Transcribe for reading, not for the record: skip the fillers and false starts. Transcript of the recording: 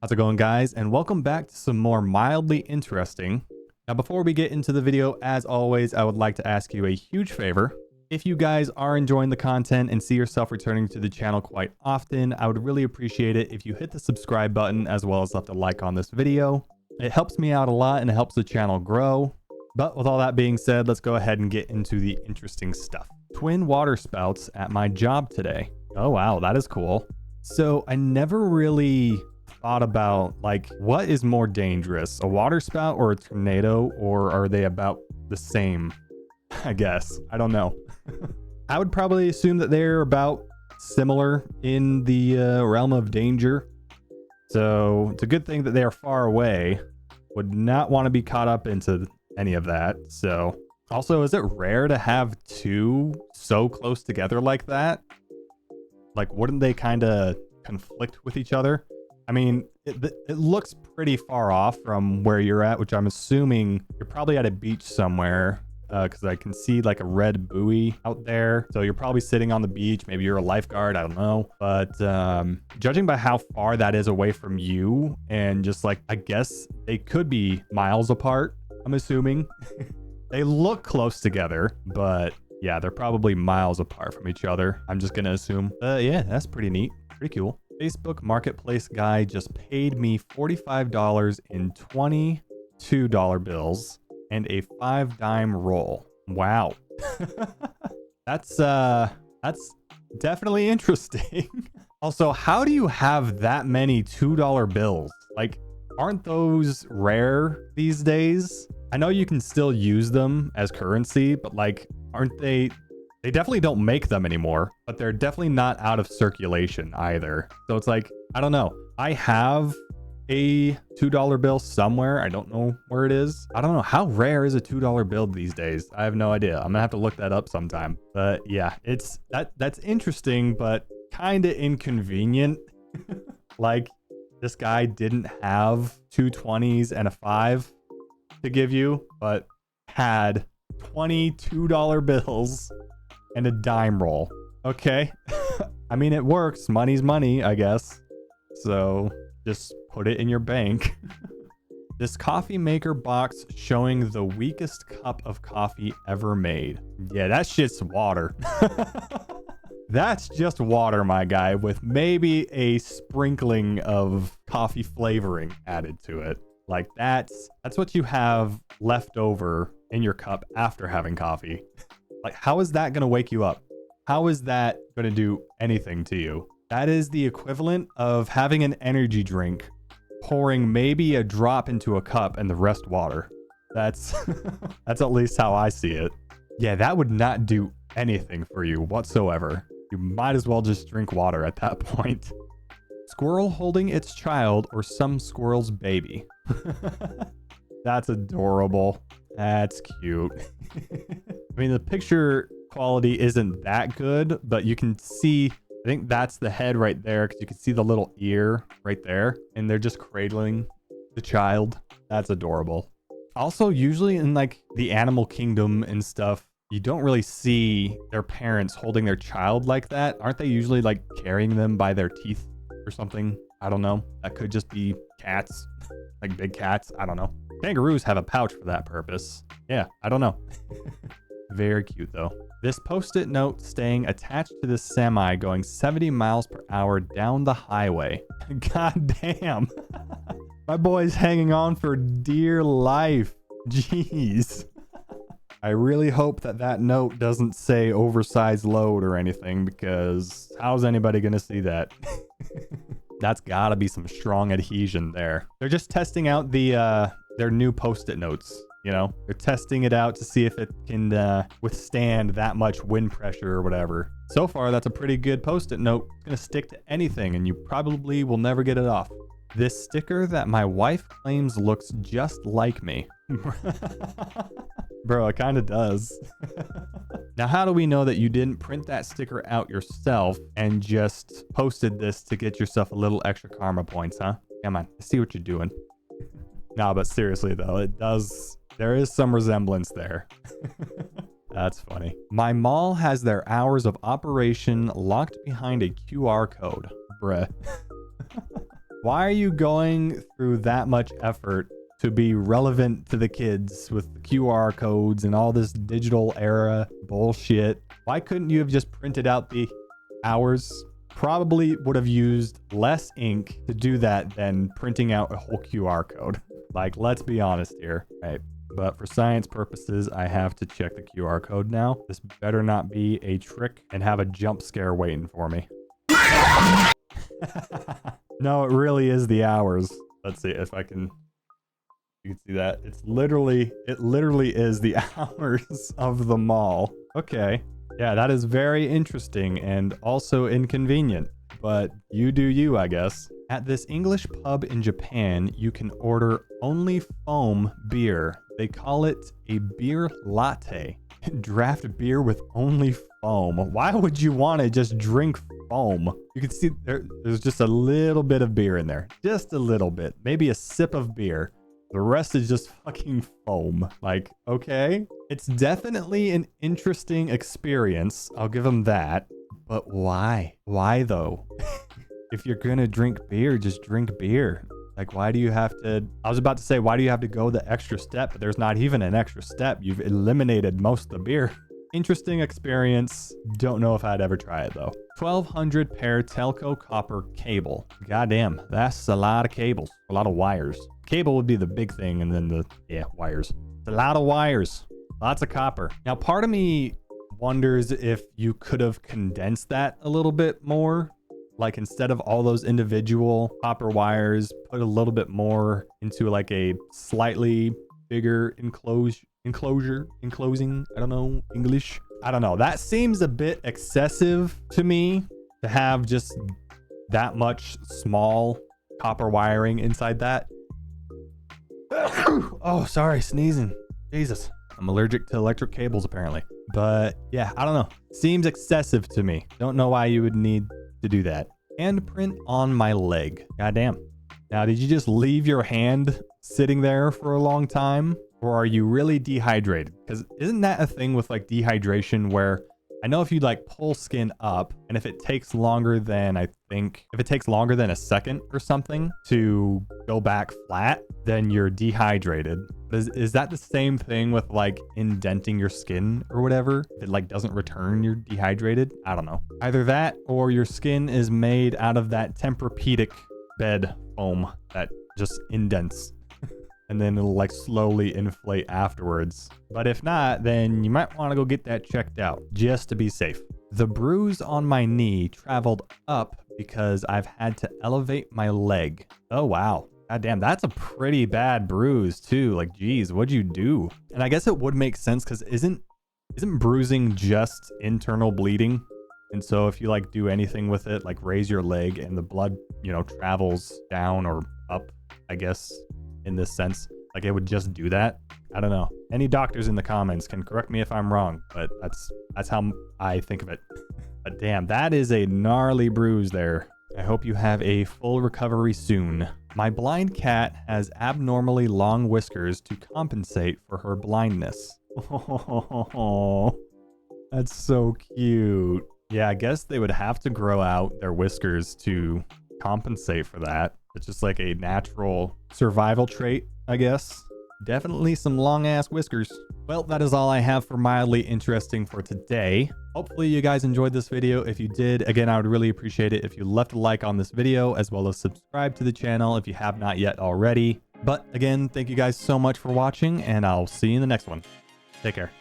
How's it going, guys? And welcome back to some more mildly interesting. Now, before we get into the video, as always, I would like to ask you a huge favor. If you guys are enjoying the content and see yourself returning to the channel quite often, I would really appreciate it if you hit the subscribe button as well as left a like on this video. It helps me out a lot and it helps the channel grow. But with all that being said, let's go ahead and get into the interesting stuff. Twin water spouts at my job today. Oh, wow, that is cool. So I never really thought about, like, what is more dangerous, a water spout or a tornado, or are they about the same? I guess. I don't know. I would probably assume that they're about similar in the realm of danger. So it's a good thing that they are far away. Would not want to be caught up into any of that. So also, is it rare to have two so close together like that? Like, wouldn't they kind of conflict with each other? I mean, it looks pretty far off from where you're at, which I'm assuming you're probably at a beach somewhere, because I can see like a red buoy out there. So you're probably sitting on the beach. Maybe you're a lifeguard. I don't know. But judging by how far that is away from you, and just like, I guess they could be miles apart, I'm assuming. They look close together, but yeah, they're probably miles apart from each other, I'm just gonna assume. Yeah, that's pretty neat. Pretty cool. Facebook Marketplace guy just paid me $45 in $22 bills and a 5-dime roll. Wow. That's definitely interesting. Also, how do you have that many $2 bills? Like, aren't those rare these days? I know you can still use them as currency, but like, aren't they definitely don't make them anymore, but they're definitely not out of circulation either. So it's like, I don't know. I have a $2 bill somewhere. I don't know where it is. I don't know. How rare is a $2 bill these days? I have no idea. I'm gonna have to look that up sometime. But yeah, that's interesting, but kind of inconvenient. Like, this guy didn't have two 20s and a 5 to give you, but had $22 bills and a dime roll. Okay. I mean, it works. Money's money, I guess. So just put it in your bank. This coffee maker box showing the weakest cup of coffee ever made. Yeah, that shit's water. That's just water, my guy, with maybe a sprinkling of coffee flavoring added to it. Like, that's what you have left over in your cup after having coffee. Like, how is that going to wake you up? How is that going to do anything to you? That is the equivalent of having an energy drink, pouring maybe a drop into a cup and the rest water. That's that's at least how I see it. Yeah, that would not do anything for you whatsoever. You might as well just drink water at that point. Squirrel holding its child or some squirrel's baby. That's adorable. That's cute. I mean, the picture quality isn't that good, but you can see, I think that's the head right there, because you can see the little ear right there, and they're just cradling the child. That's adorable. Also, usually in like the animal kingdom and stuff, you don't really see their parents holding their child like that. Aren't they usually like carrying them by their teeth or something? I don't know. That could just be cats, like big cats. I don't know. Kangaroos have a pouch for that purpose. Yeah, I don't know. Very cute though. This post-it note staying attached to the semi going 70 miles per hour down the highway. God damn. My boy's hanging on for dear life. Jeez. I really hope that note doesn't say oversized load or anything, because how's anybody gonna see that? That's gotta be some strong adhesion there. They're just testing out the their new post-it notes. You know, they're testing it out to see if it can withstand that much wind pressure or whatever. So far, that's a pretty good post-it note. It's gonna stick to anything, and you probably will never get it off. This sticker that my wife claims looks just like me. Bro, it kind of does. Now, how do we know that you didn't print that sticker out yourself and just posted this to get yourself a little extra karma points, huh? Come on, I see what you're doing. Nah, but seriously though, there is some resemblance there. That's funny. My mall has their hours of operation locked behind a QR code. Bruh. Why are you going through that much effort to be relevant to the kids with the QR codes and all this digital era bullshit? Why couldn't you have just printed out the hours? Probably would have used less ink to do that than printing out a whole QR code. Like, let's be honest here, right? But for science purposes, I have to check the QR code now. This better not be a trick and have a jump scare waiting for me. No, it really is the hours. Let's see if I can... You can see that. It literally is the hours of the mall. Okay. Yeah, that is very interesting and also inconvenient. But you do you, I guess. At this English pub in Japan, you can order only foam beer. They call it a beer latte. Draft beer with only foam. Why would you want to just drink foam? You can see there's just a little bit of beer in there. Just a little bit. Maybe a sip of beer. The rest is just fucking foam. Like, okay. It's definitely an interesting experience. I'll give them that. But why? Why though? If you're gonna drink beer, just drink beer. Like, why do you have to... I was about to say, why do you have to go the extra step? But there's not even an extra step. You've eliminated most of the beer. Interesting experience. Don't know if I'd ever try it though. 1200 pair telco copper cable. Goddamn, that's a lot of cables. A lot of wires. Cable would be the big thing, and then wires. It's a lot of wires. Lots of copper. Now, part of me wonders if you could have condensed that a little bit more. Like, instead of all those individual copper wires, put a little bit more into like a slightly bigger enclosing, I don't know, English. I don't know. That seems a bit excessive to me to have just that much small copper wiring inside that. Oh, sorry, sneezing. Jesus. I'm allergic to electric cables apparently. But yeah, I don't know. Seems excessive to me. Don't know why you would need to do that. And print on my leg. Goddamn. Now, did you just leave your hand sitting there for a long time? Or are you really dehydrated? Because isn't that a thing with like dehydration where I know if you like pull skin up and if it takes longer than if it takes longer than a second or something to go back flat, then you're dehydrated. Is that the same thing with like indenting your skin or whatever? If it like doesn't return, you're dehydrated? I don't know. Either that or your skin is made out of that Tempur-Pedic bed foam that just indents. And then it'll like slowly inflate afterwards. But if not, then you might want to go get that checked out just to be safe. The bruise on my knee traveled up because I've had to elevate my leg. Oh, wow. God damn, that's a pretty bad bruise too. Like, geez, what'd you do? And I guess it would make sense because isn't bruising just internal bleeding? And so if you like do anything with it, like raise your leg and the blood, travels down or up, I guess, in this sense, like it would just do that. I don't know. Any doctors in the comments can correct me if I'm wrong, but that's how I think of it. But damn, that is a gnarly bruise there. I hope you have a full recovery soon. My blind cat has abnormally long whiskers to compensate for her blindness. Oh, that's so cute. Yeah, I guess they would have to grow out their whiskers to compensate for that. It's just like a natural survival trait, I guess. Definitely some long ass whiskers. Well, that is all I have for mildly interesting for today. Hopefully you guys enjoyed this video. If you did, again, I would really appreciate it if you left a like on this video, as well as subscribe to the channel if you have not yet already. But again, thank you guys so much for watching, and I'll see you in the next one. Take care.